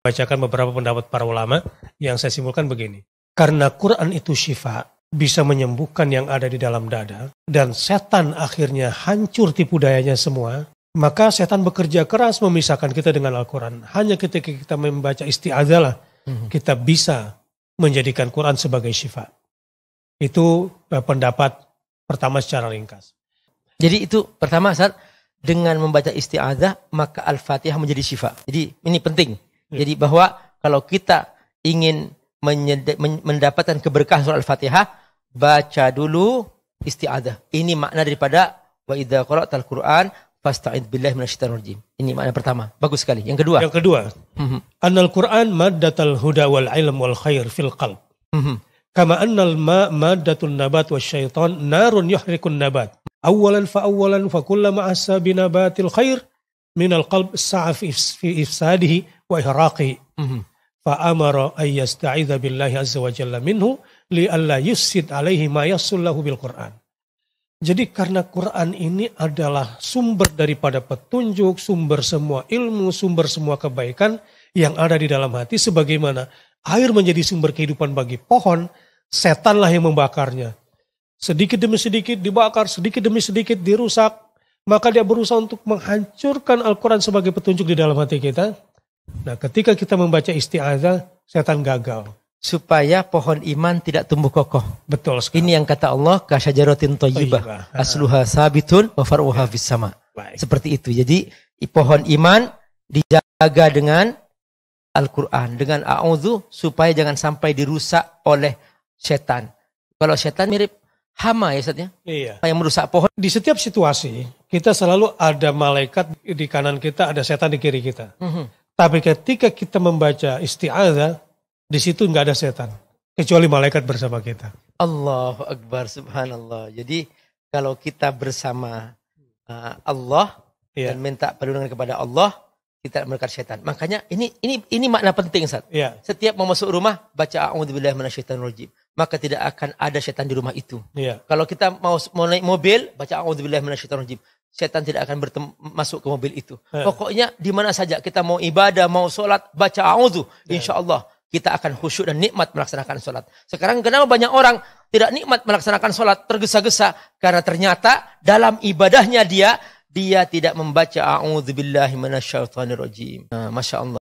Bacakan beberapa pendapat para ulama yang saya simpulkan begini. Karena Quran itu syifa, bisa menyembuhkan yang ada di dalam dada, dan setan akhirnya hancur tipu dayanya semua, maka setan bekerja keras memisahkan kita dengan Al-Quran. Hanya ketika kita membaca isti'adzah lah, kita bisa menjadikan Quran sebagai syifa. Itu pendapat pertama secara ringkas. Jadi itu pertama, Ustaz, dengan membaca isti'adzah maka Al-Fatihah menjadi syifa. Jadi ini penting. Jadi bahwa kalau kita ingin mendapatkan keberkahan surah Al-Fatihah, baca dulu isti'adzah. Ini makna daripada wa idza qara'tal Qur'an fasta'idz billahi minasyaitonir rajim. Ini makna pertama. Bagus sekali. Yang kedua, annal Qur'an maddatul huda wal ilm wal khair fil qalb. Kama annal ma maddatun nabat wasyaitan narun yuhrikun nabat. Awalan fa kullama asa binabatil khair minal qalb sa'a fi ifsadihi wa ihraqihi. Fa amara ay yasta'idza billahi azza wa jalla minhu li alla yusid alaihi ma yasullahu bil Qur'an. Jadi karena Quran ini adalah sumber daripada petunjuk, sumber semua ilmu, sumber semua kebaikan yang ada di dalam hati, sebagaimana air menjadi sumber kehidupan bagi pohon, setanlah yang membakarnya. Sedikit demi sedikit dibakar, sedikit demi sedikit dirusak, maka dia berusaha untuk menghancurkan Al-Quran sebagai petunjuk di dalam hati kita. Nah, ketika kita membaca isti'adzah, setan gagal. Supaya pohon iman tidak tumbuh kokoh. Betul sekali. Ini yang kata Allah, kasyajaratin thayyibah, asluha sabitun wa far'uha fis sama. Seperti itu. Jadi pohon iman dijaga dengan Al-Quran, dengan a'udzu, supaya jangan sampai dirusak oleh setan. Kalau setan mirip hama ya, Ustaz ya? Iya. Yang merusak pohon. Di setiap situasi, kita selalu ada malaikat di kanan kita, ada setan di kiri kita. Tapi ketika kita membaca isti'adzah, di situ nggak ada setan, kecuali malaikat bersama kita. Allahu Akbar, subhanallah. Jadi kalau kita bersama Allah dan minta perlindungan kepada Allah, kita mendekat setan. Makanya ini makna penting, Ustaz. Setiap mau masuk rumah, baca a'udzubillahi minasyaitonir rajim. Maka tidak akan ada setan di rumah itu. Kalau kita mau naik mobil, baca a'udzubillahi minasyaitonir rajim. Setan tidak akan masuk ke mobil itu. Pokoknya di mana saja kita mau ibadah, mau sholat, baca a'udzu. Insya Allah kita akan khusyuk dan nikmat melaksanakan sholat. Sekarang kenapa banyak orang tidak nikmat melaksanakan sholat, tergesa-gesa? Karena ternyata dalam ibadahnya dia tidak membaca a'udzubillahi minasyaitonir rajim. Masya Allah.